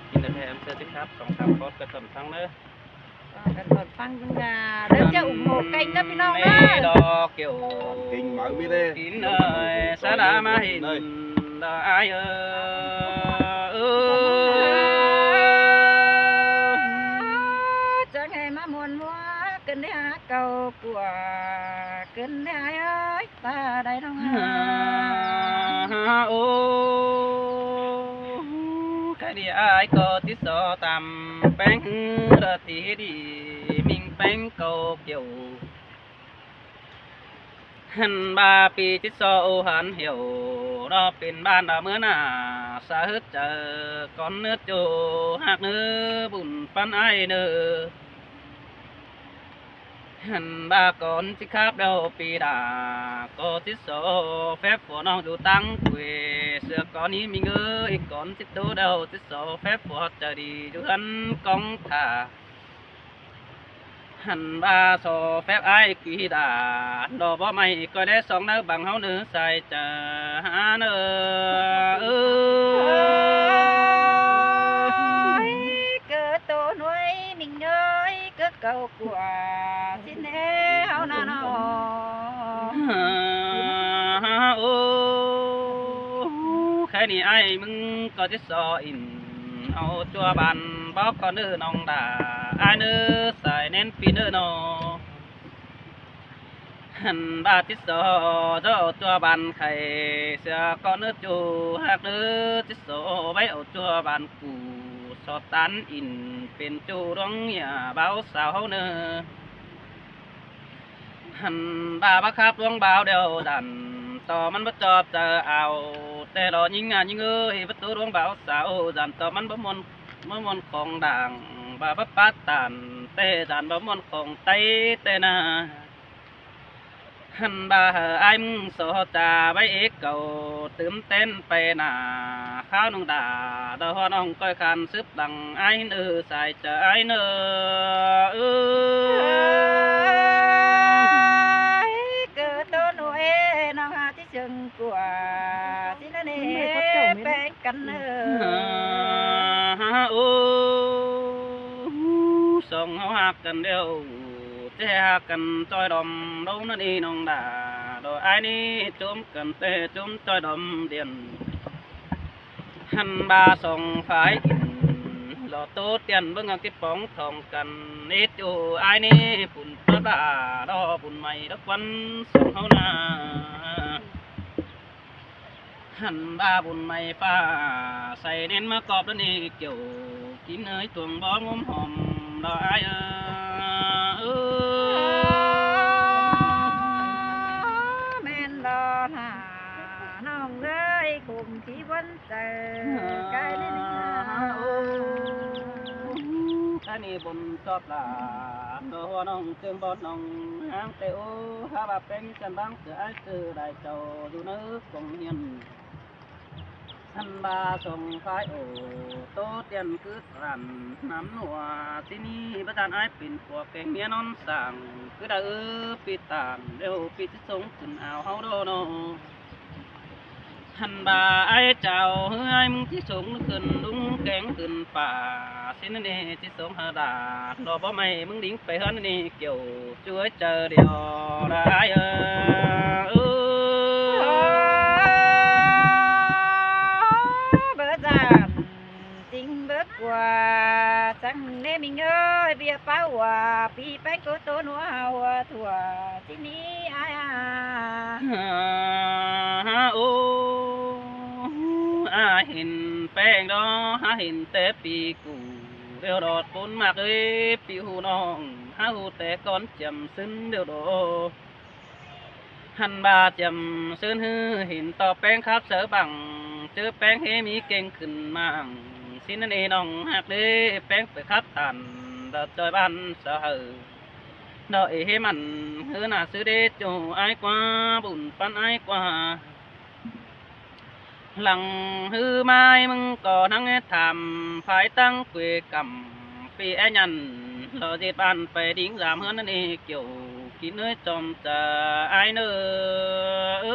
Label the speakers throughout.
Speaker 1: กินแต่แถมเสื้อที่ครับ2-3 คอร์สกระสมทั้งเด้อ
Speaker 2: กันสดฟังเป็นงาเริ่มจะอุ่มโหกกันนะพี่น้องเด้อ
Speaker 1: ดอกเกี่ยว
Speaker 3: Kinh mở mi đi.
Speaker 1: กินเอ้ยสาดามาเห็นดอกอ้าย
Speaker 2: จะไงมามวนมัวกินได้หาเก่ากลัวกินได้เอ้ยตาได้น้องหา
Speaker 1: โอ้แค่นี้อ้ายก็ติดต่อตามแป้งระทีดีมิงแป้งเก่าเกี่ยวหันบาปีที่โซหันเหี่ยวรอเป็นบ้านดาเมื่อหน้าสาฮึดเจอก่อนเนื้อโจหักเนื้อบุญปันไอเนื้อหันบาก่อนที่คาบเดาปีดาก็ที่โซแฟบหัวน้องดูตั้งเวเสือก่อนนี้มีเงออีกก่อนที่ตัวเดาที่โซแฟบหัวจะดีดูหันกองถ่าหันบาโซแฟบไอกีดาดอกบ่ไม่ก็ได้สองเนื้อบังเฮาเนื้อใส่จะหาเนื้อ
Speaker 2: เกิดตัวหน่วยมิ่งเอ้ยเกิดเก่ากลัวสิแน่เฮานาน้อ
Speaker 1: โอ้แค่นี้ไอ้มึงก็จะสออินเอาจัวบันบอกก็เนื้อน้องด่าไอ้เนื้อใส่เน้นปีเนื้อนอหันบาทิสอเจ้าจัวบันไข่เสือก็เนื้อจูหักเนื้อทิสอไว้เอาจัวบันกูสอดตันอินเป็นจูร้องอย่าเบาสาวเนื้อหันบาบักครับร้องเบาเดียวดันต่อมันบ่จอบจะเอาแต่รอยิงยิงเอ้ยประตูร้องเบาสาวดันต่อมันบ่มนของด่างบาบักปัดตันแต่ดันบ่มนของไตแต่นาหันบาไอ้มึงโซจาไว้เอกเก่าตื่มเต้นไปหน้าข้าวน้องด่าดอน้องก้อยคันซึบดังไอ้เนื้อใส่จะไอ้เนื้อ
Speaker 2: เกิดตัวหน่วยน้องหาที่เชิงกลัวสินั่นเองแป้งกันเนอ
Speaker 1: โอ้ส่งเขาหักกันเดียวเจ้หักกันจอยดอมđâuนั่นนี่น้องด่าโดยไอ้นี่จุ่มกันเตะจุ่มจอยดอมเดียนหันบาส่งฝ่ายอินหล่อโตเตียนเบิ่งเอาที่ป้องทองกันนิดอยู่ไอ้นี่ปุ่นปลาด่าดอปุ่นใหม่ดอกวันส่งเขาหน้าหันบาบุญไม่ป้าใส่เน้นมากรอบแล้วนี่เกี่ยวกินเนยตวงบ้องมหอมดอกไอ้
Speaker 2: แม่นดอนหาน้องเอ้ยคุมที่วันเจอไกลนิดนึง
Speaker 1: ท่านี่บนชอบลาตัวน้องเติมบอดน้องหางเตโอหาบาเป็นกันบ้างเสือไอ้เสือได้เจ้าดูนึกคงเฮียนท่านบาส่งไฟโอโตเตียนคือรันน้ำหนัวที่นี่ประธานไอ้ปิ่นพวกแกงเมียนอนสั่งคือได้ปิดตานเร็วปิดที่สงขึ้นเอาเฮาโดนหันบาไอ้เจ้าเฮ้ยมึงที่สงขึ้นลุงแกงขึ้นป่าสินั่นนี่ที่สงหาดาดอกบ่ไม่มึงดิ้งไปเฮือนนี่เกี่ยวช่วยเจอเดียวได้
Speaker 2: เบอร์จานจริงเบิดกว่าจังเนมิงเอ้ยเบียเป้าว่าปีแป้งก็ตัวหนัวเฮาถั่วที่นี้อ้าย
Speaker 1: โอ้เห็นแป้งดอเห็นแต่ปีกูเดี๋ยวดอดปนมากเอ้ยปีหูน้องหูแต่ก่อนจำซึ้นเดี๋ยวดอหันบาจำซึ้นเห็นต่อแป้งครับเสือบังเจอแป้งเฮมีเก่งขึ้นมั่งสินั่นเองน้องหักเด้แป้งไปครับตันดอดจอยบ้านเสือดอยเฮมันเฮือหน้าซื้อเด็ดจูไอ้กว่าบุญปันไอ้กว่าหลังฮือไม้มึงก็นั่งทำภายตั้งเกวกำปีแอยันเราเจ็ดบ้านไปดิ้งสามเฮือนนั่นเองเกี่ยวกินเนื้อจอมจะไอ้เนื้อ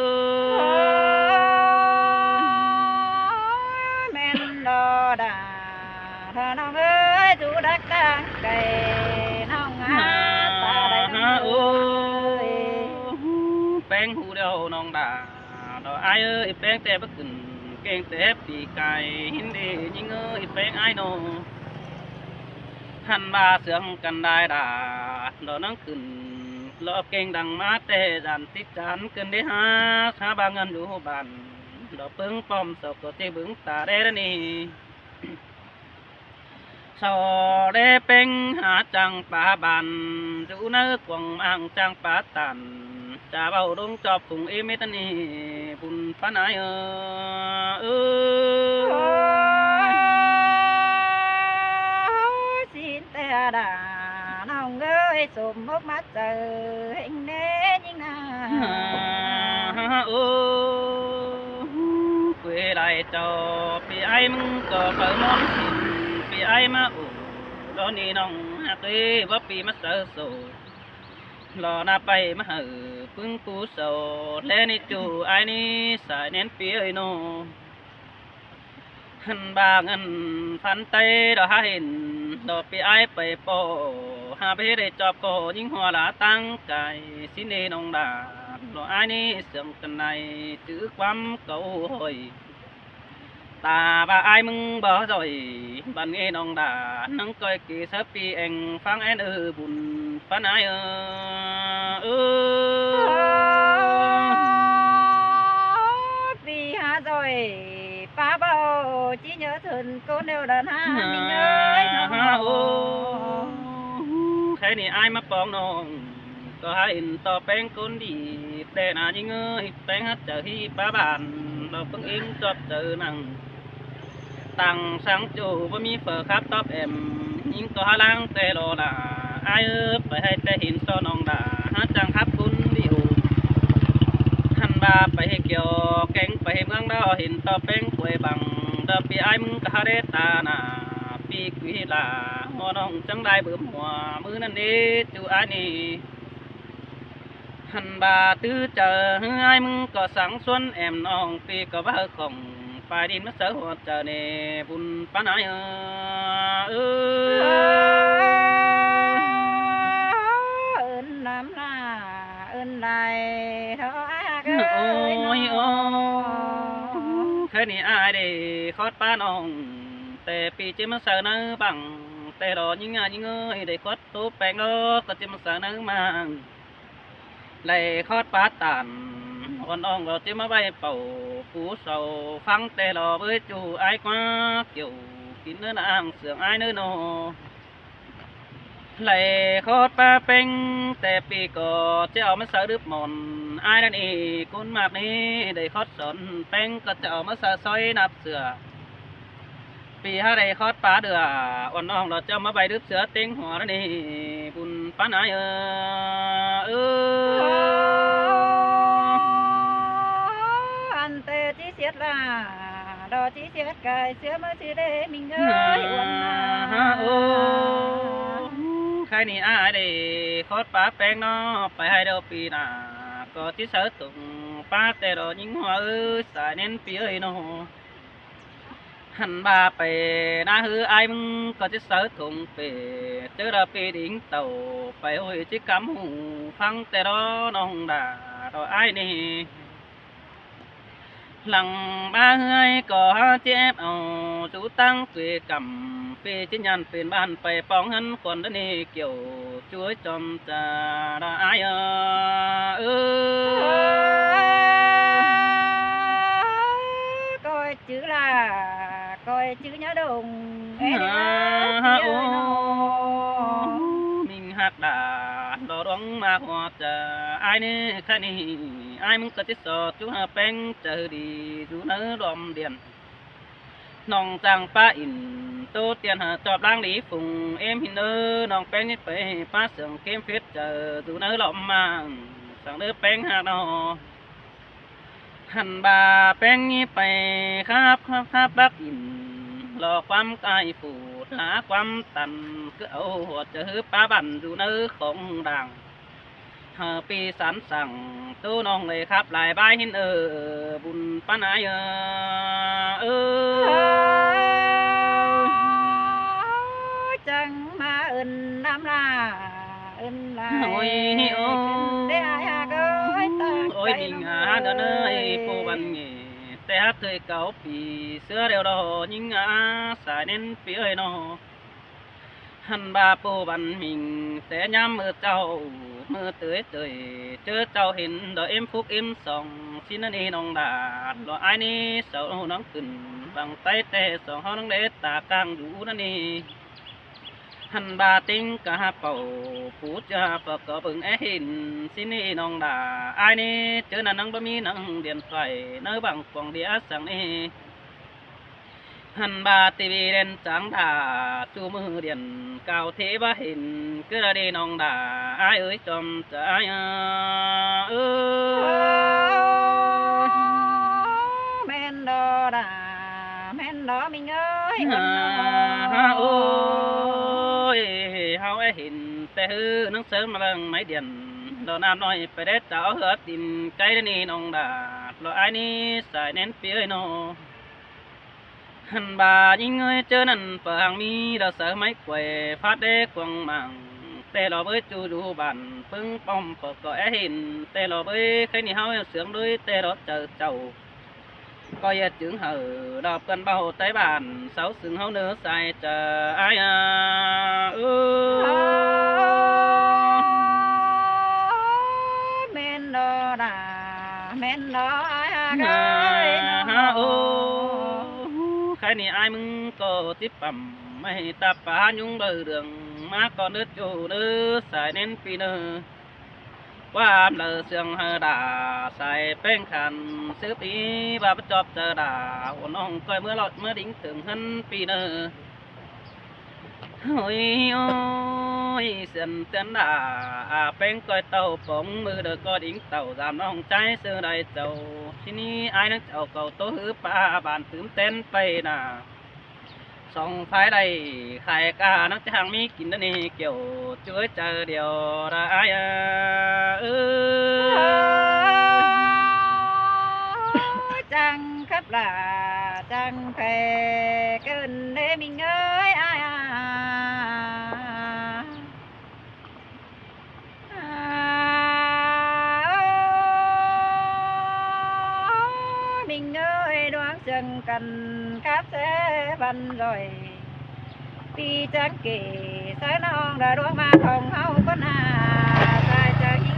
Speaker 2: แม่นดอดา ถ้าน้องเอ้ยจูดักตั้งไก่น้องหาตาได้น้องเอ้ย
Speaker 1: แป้งหูเดียวน้องด่าดอกไอ้เอ้ยแป้งแต่บ่ขึ้นเก่งแต่ปีไก่หินดียิงเอ้ยแป้งไอ้โนหันมาเสืองกันได้ด่าดอกนังขึ้นรอเก่งดังมาแต่ดันติดจันเกินได้หาบางเงินอยู่บ้านดอกเปิ้งป้อมศกก็ที่บึงตาได้แล้วนี่ สอเดเป็งหาจังป่าบันจูเนื้อกวงอ่างจังป่าตันจะเบาดงจอบฝุ่งเอเมตันนีบุญปานายเอ
Speaker 2: โอ้
Speaker 1: ย
Speaker 2: สินแต่ดาน้องเอ้ยสมมกมาเจอเฮงเน้ยิ่งนา
Speaker 1: โอ้quê lại cho bị ai mừng có phải món thịt bị ai mà ủ đó ni nong hạt đi bắp bị mất sợ sầu lò na bay mà hở pưng cú sầu lên đi chủ ai ni xài nén phía nôหันบาเงินพันไตดอกหาเห็นดอกปีไอไปโปหาไปได้จอบก็ยิ่งหัวละตั้งใจสิเนนองดาดอกไอนี่เสื่อมกันในถือความเก่าหอยตาบาไอมึงบ่จ่อยบันเงนองดานังก้อยกี่สับปีเองฟังแอนบุญปานาย
Speaker 2: ปีหาrồi phá bao chỉ nhớ thân cô nêu đàn ha mình ơi nó
Speaker 1: แค่นี้อายมาปองน้องก็ให้ต่อแป้งคนดีแต่นายิงเอ้ยแป้งฮัดเจอที่ป้าบ้านเราเพิ่งเองจอบเจอนังตังสังจูว่ามีเฟอร์ครับตอบแอมยิงก็หาล้างแต่รอละอายไปให้แต่หินซ้อนน้องด่าฮัดจังครับคุณดิวหันบาไปให้เกี่ยวแกงไปให้เมืองดอเห็นต่อแป้งป่วยบังเดอปีไอมึงก็หาเรตานาปีกุยลาหัวน้องจังได้เบิ่มหัวมือนั่นนี่จูอันนี้หันบาตื้อเจอเฮ้ยมึงก็สั่งส่วนแอมน้องปีก็ว่าของปลายดินมาเสือหัวเจอเนบุญปานาย
Speaker 2: นน้ำหน้าไหลเท่าเอ้
Speaker 1: โอ้
Speaker 2: ยน้
Speaker 1: ยโอ้เคยนี่อายได้คอดป้าน้องแต่ปีเจมันเสือเนื้อบังแต่รอยิงยิงเอ้ยได้คอดตัวแปลงก็เจมันเสือเนื้อมาเลยคอดป้าตันอ่อนอ่องเราเจมาใบเป่าผู้เศร้าฟังแต่รอเอ้ยจูอายกว่าเกี่ยวกินเนื้อนางเสืองอายเนื้อโนไหลคอดปลาเป็งแต่ปีก่อจะเอามาใส่ดึบหมอนอายนั่นเองคนมากนี้ได้คอดสนเป็งก็จะเอามาใส่ซอยนับเสือปีห้าได้คอดปลาเดืออ่อนน้องเราจะมาใบดึบเสือเต็งหัวนั่นเองบุญปานาย
Speaker 2: อันเตที่เสียดลาดอที่เสียดกายเสือมาชื่อเด้มิงเอ้ยวันนา
Speaker 1: ใครนี่อายได้คอดปลาแป้งเนาะไปให้เดียวปีหน้าก็ที่เสือตุงปลาแต่ดอยิงหัวสายเน้นปีเอ้ยเนาะหันบาไปนาฮืออายมึงก็จะเสือตุงเปเจอเราปีดิ่งเต่าไปโอ้ยจิกำหูฟังแต่ดอน้องด่าดออายนี่หลังบ้าเฮ้ยก็เจ็บเอาจูตั้งเกยกำปีจิยันเป็นบ้านไปปองหันคนนี้เกี่ยวช่วยจอมจะได้
Speaker 2: coi chữ là coi chữ nhớ đồng
Speaker 1: ô mình hạt đà đỏ đóng mà hoa chờ ai nè khai nè ai muốn có chết sọ chú hà beng chờ đi chú nỡ đom điện nòng trang pa in tô tiền hà chọp lang lý phùng em hin ơ nòng beng nítไปpa sườn kem phết chờ chú nỡ lọm mà sang đỡ beng hà nọหันบาแป้งนี้ไปครับบักอินรอความกายฝูดหาความตันก็เอาหัวเจอป้าบันดูเนื้อของดังปีสันสั่งตู้น้องเลยครับหลายใบหินบุญป้านาย
Speaker 2: นน้ำลาเอินลาย
Speaker 1: โอ้ยโอ้
Speaker 2: ขึ้นได้อายหากเอ้ยตา
Speaker 1: โอ้ยđình đàn ơi cô văn nghề té hát tươi cáo pì sữa đeo đò nhưng xài nên phía ơi nó hắn ba cô văn mình té nhắm mưa trâu mưa tưới tưới chớ trâu hình đợi em phúc em sòng xin anh đi nông đà lo ai ni sợ nóng cứng bằng tay tè sòng họ nóng đế tà càng đủ nó ni hắn ba tính cả bầu phú cha phật có bừng é hình xin đi nông đà ai ni chớ là nắng bơm mi nắng điện thoại nơi bằng quảng đĩa sáng ni hắn ba tivi đen trắng đà chu mưa điện cao thế ba hình cứ ra đi nông đà ai ơi chom trái ơi
Speaker 2: men đò đà men đò mình ơi
Speaker 1: ôi hao ấy hình tê hư nắng sớm mà lần mấy điện đồ nam nói phải đét cháu hết tin cái đi nông đà lo ai ni xài nén phía nó hắn bà những người chơi nần phở hàng mi đã sợ mấy quầy phát đế quăng màng tê lò với chú chú bàn phương bom phở có é hình tê lò với cái này hao sướng đôi tê đó chờ chầu coi chứng hở đọc cần bao tới bàn sáu sừng hao nữa xài chờ ai
Speaker 2: men đò đà men đò ai
Speaker 1: cái này ai mừng có tiếp bầm mày ta phá nhung bờ đường má con nước chủ nữ xài nên pi nơ qua lờ sương hờ đà xài bên khăn sứ pi và bắt chọp chờ đà ổn ông coi mưa lọt mưa đính thường hân pi nơ ôi ôi sườn tên đà bên coi tàu bóng mưa được coi đính tàu giảm nông trái sơ đầy tàu xin ai nước tàu cầu tố hứ ba bàn tướng tên tây nà song phái đây khai ca nó chẳng mi kín này kiểu chuối chờ điều ra ai
Speaker 2: chẳng khắp là chẳng thể cơn để mình ơi ai mình ơi đoán chừng cần cáp sẽ văn rồi vì chẳng kể sai non đã đoán mà không hao con sai chờ ý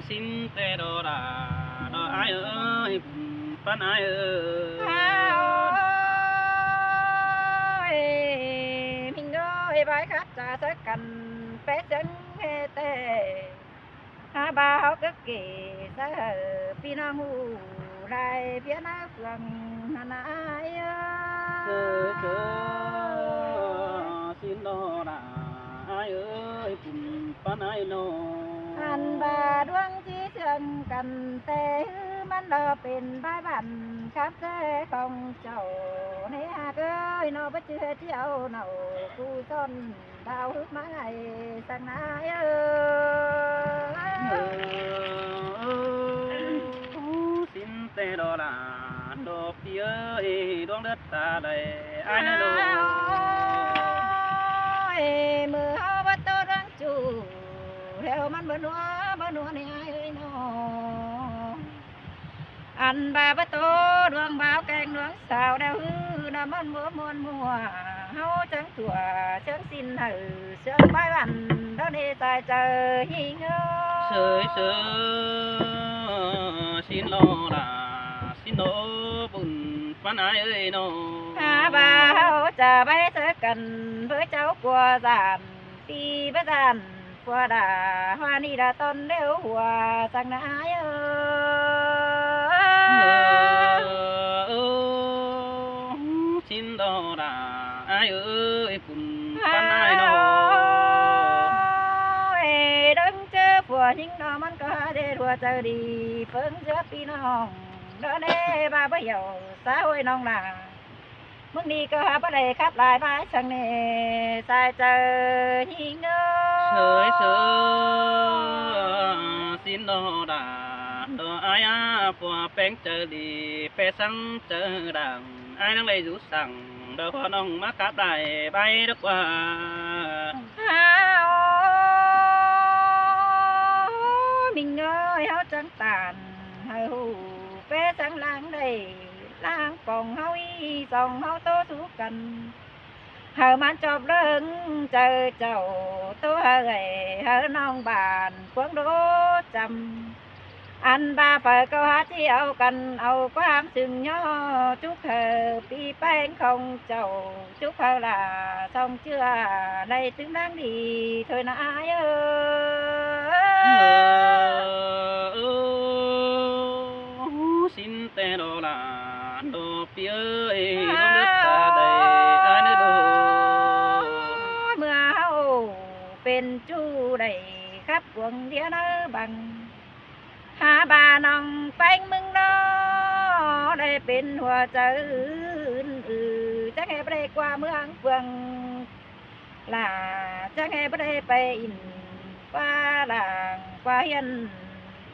Speaker 1: xin tê đồ đà đồ ai ơi pan ai
Speaker 2: ơi mình ơi bãi khách trả sẽ cần bé chân hê tê ba hậu cực kỳ sẽ hở pi nó ngu lại phía nó phường hàn ai
Speaker 1: xin đồ đà ai ơi pan ai nô
Speaker 2: anh bà đoan chí trường cần têมันเราเป็นบ้านบ้านครับเจ้ของเจ้าในหากเอ้ยนอบ่เชื่อเที่ยวเนากูต้นดาวฮึกมาไงสักนาย
Speaker 1: xin tê đồ là đồ phía ơi đoán đất ta đây ai nói đồ
Speaker 2: มือเฮาบ่โตดังจูแล้วมันบ่นัวนี่อ้ายเอ้ยน้ออันบาบ่โตดวงบ่าวแกงดวงสาวดาวฮือน่ะมันมัวเฮาจังตัวเชิงสิ้นหือเชิงบายวันเด้อนี่ตายเจอหิงเอ้ย
Speaker 1: sơi xin lo là xin lo bùn pan ai ơi nó
Speaker 2: bà hậu trả bay sơ cần với cháu của giàn ti với giàn của đà hoa ni đà tôn đều hòa sang nái
Speaker 1: xin lo là ai ơi bùn pan ai nó
Speaker 2: đứng chơi của những nóมันก็ได้รัวเจอดีเพิ่งเจอพี่น้องเด้อเน่บ้าบ่เหี่ยวสาวไอ้น้องหล่ะมึงนี่ก็หาบ่ได้ครับหลายไม้ช่างเน่สายเจอหิงเอ้
Speaker 1: sơi xin lo là đồ ai phùa bén chờ đi phê sáng chờ đằng ai đang lấy rú sẵn đồ hoa nông má cáp đài bay đất qua
Speaker 2: mình ơi háo trắng tàn hơi hù phê sáng lang đây lang còn háo y dòng háo tố sú cần hờ man chọc lưng chờ chầu tố hờ gầy hờ non bàn quấn đố chầm anh ba phải câu hát chi âu cần âu có ham sừng nhó chúc hờ pi bánh không chầu chúc hờ là xong chưa đây tiếng đáng đi thôi nà ai
Speaker 1: xin tên đồ là đồ phía ơi nó đất ta đầy ai nơi đồ
Speaker 2: mưa hao bên chu đầy khắp quần đĩa nó bằng hà bà nòng bánh mừng đó đây bên hoa trời chắc nghe đây qua mương phường là chắc nghe đây bay qua làng qua hiên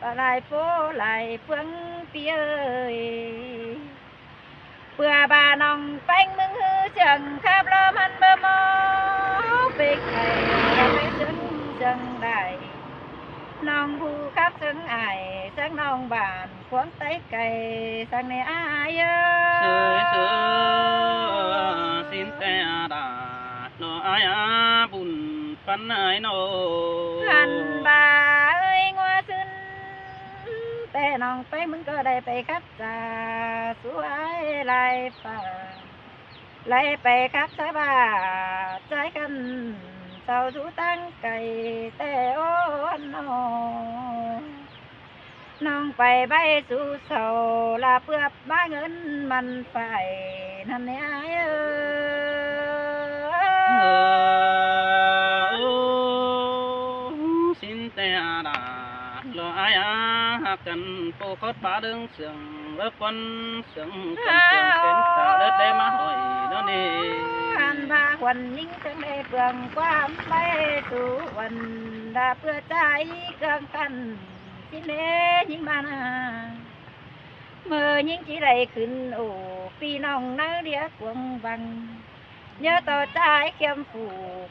Speaker 2: qua lại phố lại phương phía ơi bữa bà nòng bánh mừng hư chẳng khắp lom ăn bơ mó bịch thầy ra mấy sân đại nòng bu khắp sân ải sáng nòng bàn khoáng tay cày sang này ai
Speaker 1: sưởi sửa xin te đà nó ai bùn phấn ai nô
Speaker 2: hàn bà ơi ngoa xuân te nòng bánh mừng cơ đây bay khắp trà sú ai lại phà lại bay khắp trái bà trái khăn sao rú tăng cày tê ô anh nong bay bay su sầu là bướp ba ngân mình phải nằm này ai
Speaker 1: xin te đà lo ai cần phô cốt ba đường sườn lớp quân sườn cầm sườn kén ta đất để má hỏi đó nè
Speaker 2: anh ba quần những chân đây phường qua bay su quần đã bữa trái cơn căn xin lê những mà mơ những chỉ đầy khuyên ổ phi nòng nơ đĩa cuồng bằng nhớ tờ trái khiêm phủ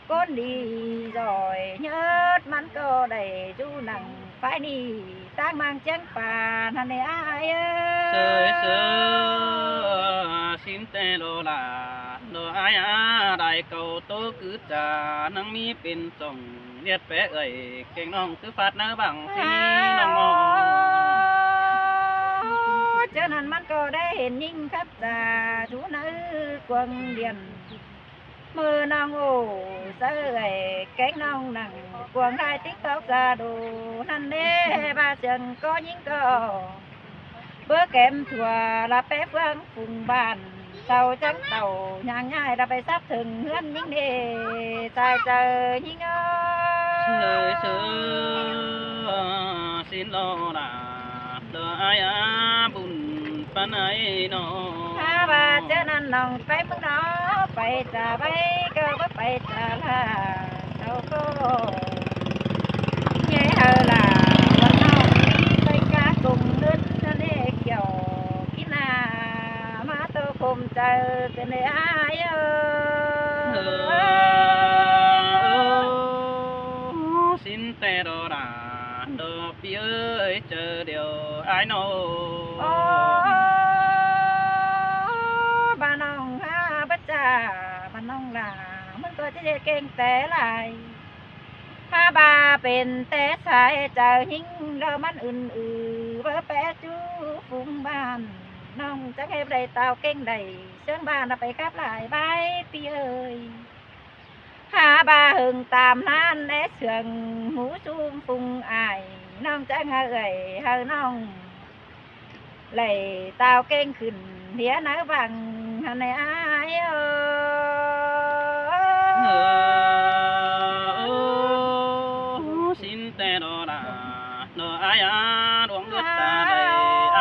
Speaker 2: con đi rồi nhớ mắn cơ đầy du nặng phải đi ta mang chân phà hắn này ai
Speaker 1: sơi sơ xin tê lô là lô ai đại cầu tố cứ trà nắng mi bên chồng liệt bé ơi kênh nong cứ phát nơ bằng xin nong mò
Speaker 2: cho nên mắn cơ đây hiện nhìn khắp già chú nữ quần điền mưa nong ồ sơ gầy cánh nong nặng quần hai tiktok ra đồ năn nê ba chân có những cơ bữa kèm thùa là bé phương phùng bàn tàu trắng tàu nhàng nhai đã phải sắp thường hơn những đề tài chờ những
Speaker 1: sơi sơ xin lo là lô ai bùn pan ai nó
Speaker 2: ha bà cho nên lòng phải mức đó phải trả bay cơ bất phải trả là đâu có nhớ hờ là vẫn không đi tay cá cùng đến để kiểu khi nào mà tôi cùng chờ cái này ai
Speaker 1: xin tè đồ đà đồ phía ơi chờ điều ai nô
Speaker 2: bà nong ha bất trà bà nong làมันก็จะเก่งแต่หลายถ้าบาเป็นแต่สายเจ้าหิงเรามันอื่นเบอแปะจูฟุงบ้านน้องจะให้ได้เต่าเก่งได้เชิงบ้านเราไปกับหลายใบปีเอ้ยหาบาหึงตามนั้นแน่เสืองหูซูมฟุงอายน้องจะเอ่ยเฮาน้องเลยเต่าเก่งขึ้นเฮียน้าบังในอาย
Speaker 1: xin tè đồ đà đồ ai đuông đất ta đầy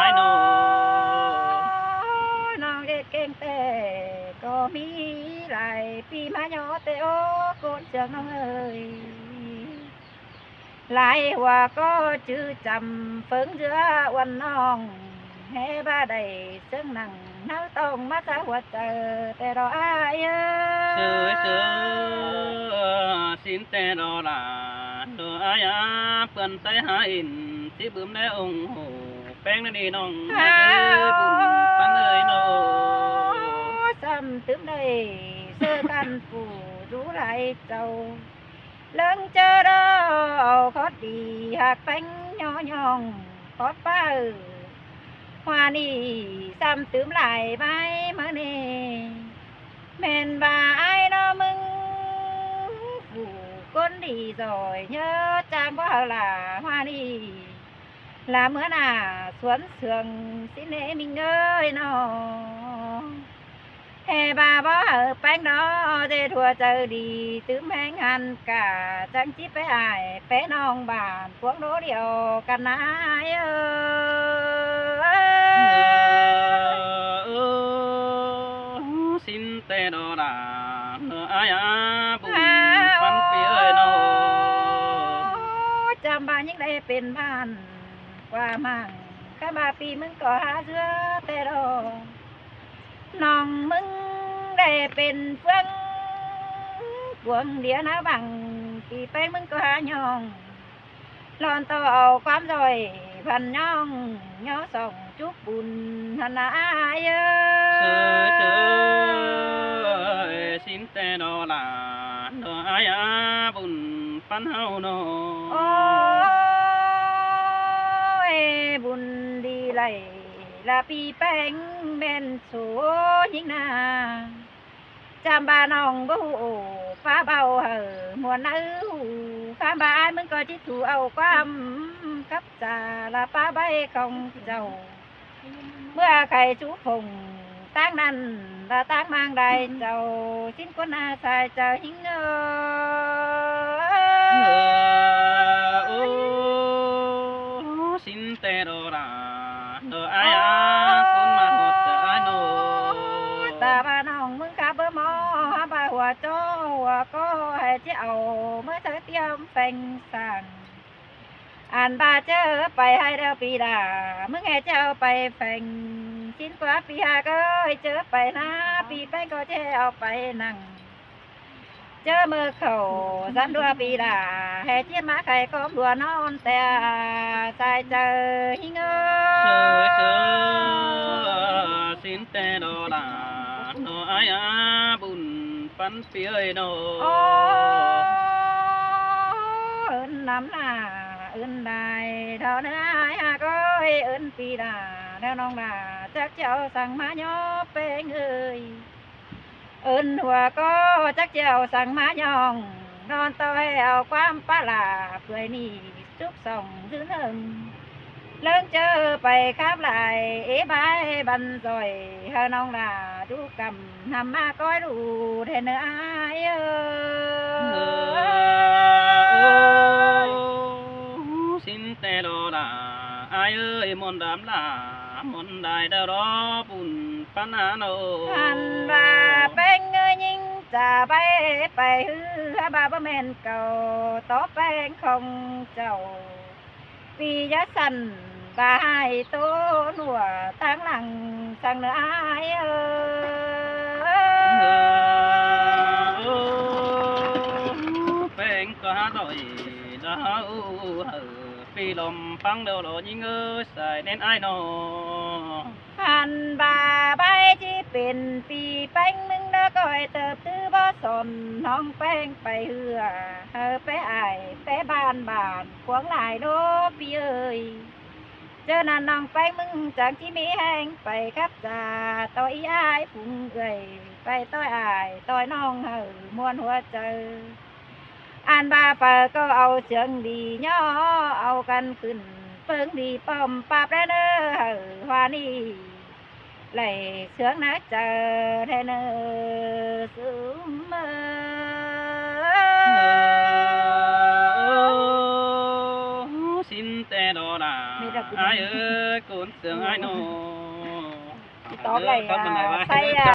Speaker 1: ai nô
Speaker 2: น้องเก่งแต่ก็มีหลายปีมาย่อแต่โอ้โกนเสืองน้องเอ้ย หลายหัวก็จื้อจำเฟิงเรือวันน้องแห่บ้าได้เสียงหนังเนาต้องมาสะหัวเจอแต่รออายเอ้
Speaker 1: sơ xin tê đò là đồ ai á phần tay hai chỉ bướm lẽ ủng hộ bén nó đi nong hai bùn pan ơi nô
Speaker 2: ซ้ำตึมได้เสื้อกันผู้รู้ไรเจ้าเลิงเจอดอขอดีหากเป็นย่อยขอป้าhoaนี่ซ้ำตึมหลายใบมาเน่แม่นบ่าไอ้น้อมึงผู้คนดีจอยเยอะจำว่าล่ะhoaนี่là bữa nào xuống sườn xin lễ mình ơi nó hè bà bó ở bánh đó dê thua chờ đi tứ men ăn cả chẳng chỉ bé ai bé non bàn cuốn đố điều cần ai
Speaker 1: xin tê đò là ai á bùn pan pi ơi nô
Speaker 2: จำบ้านยังได้เป็นบ้านกว่ามั่งข้ามาปีมึงก็หาเสื้อแต่ดอกน้องมึงได้เป็นเฟืองกวงเดียวนะบังปีไปมึงก็หาย่องลอนต่อเอาความรอยพันย่องย่อส่องจุบบุญหันอายเอ้
Speaker 1: sơ xin tê đò là ai á bùn pan hao nô
Speaker 2: โอ้ยบุญดีไหลลาปีแป้งแม่นโสยิ่งนาจำบาน้องบ่ฮู้ฟ้าเบาเหอะมวนเอ้อข้ามบานมึงก็จิถูเอาความกับจาละป้าใบของเจ้า เมื่อใครชูพงตั้งนั้นละตั้งมางใดเจ้าชิ้นคนอาสายเจ้าหิงเอ้ย
Speaker 1: xin tê đò là ai á con mà hột ai nô
Speaker 2: ตาบ้าน้องมึงขับเบอร์หมอบ้าหัวโจ้หัวก็ให้เจ้าเมื่อเธอเตรียมแฟงสั่งอ่านบาเจอไปให้เดียวปีดามึงให้เจ้าไปแฟงชิ้นกว่าปีหาก็ให้เจอไปนะปีไปก็เจ้าไปนั่งเจอมือเขาสันดัวปีดาให้เจี๊ยมาไข่ก็ดัวนอนแต่สายเจอหิงเอ้
Speaker 1: sơ
Speaker 2: ย
Speaker 1: xin tê đò là ai á bùn pan pi ơi nô
Speaker 2: โอ้เอิ้นน้ำหน้าเอิ้นได้เท่าเนื้อหายหาก็เอิ้นปีดาแล้วน้องดาจักเจ้าสั่งมาย่อเป็นเอ้ยเอิ้นหัวก็จักเจ้าสั่งมาย่องนอนต่อให้เอาความปลาหลาเพื่อนี่จุกส่องซื้อหนึ่งเลิกเจอไปครับหลายเอ๋บายบันซอยเฮาน้องดาดูกำทำมาก้อยดูเทเนื้ออายเอ้ย
Speaker 1: xin tê đò là ai ơi mòn đám là mòn đài đào đó bùn pan á nô
Speaker 2: หันว่าเป็นเงยยิ่งจะไปฮือฮาบาบ่แม่นเก่าต่อแป้งของเจ้าปียะสันบายโตหนัวทางหลังสั่งเนื้ออายเอ้ย
Speaker 1: bèn có rồi đó phi lom phăng đầu lộ như ngơ xài nên ai nọ
Speaker 2: หันบ่าใบที่เป็นปีแป้งมึงเด้อก็ให้เติบตื้อบ่สนน้องแป้งไปเหือไปอายไปบ้านขวางหลายโลปีเอ้ยเจอนั่นน้องแป้งมึงจากที่มีแห้งไปครับจ่าต่อยอายพุงเอ้ยไปต่อยอายต่อยน้องมวนหัวใจอ่านบาเปิดก็เอาเสียงดีย่อเอากันขึ้นเปิงดีป้อมปราบได้เน้อว่านี่ไหลเสืองนักเจอแทนเนอสูมเมอ
Speaker 1: xin tê đò là ai ơi cuốn sương ai nô
Speaker 2: ตอบเลย
Speaker 1: có bên này
Speaker 2: ใส่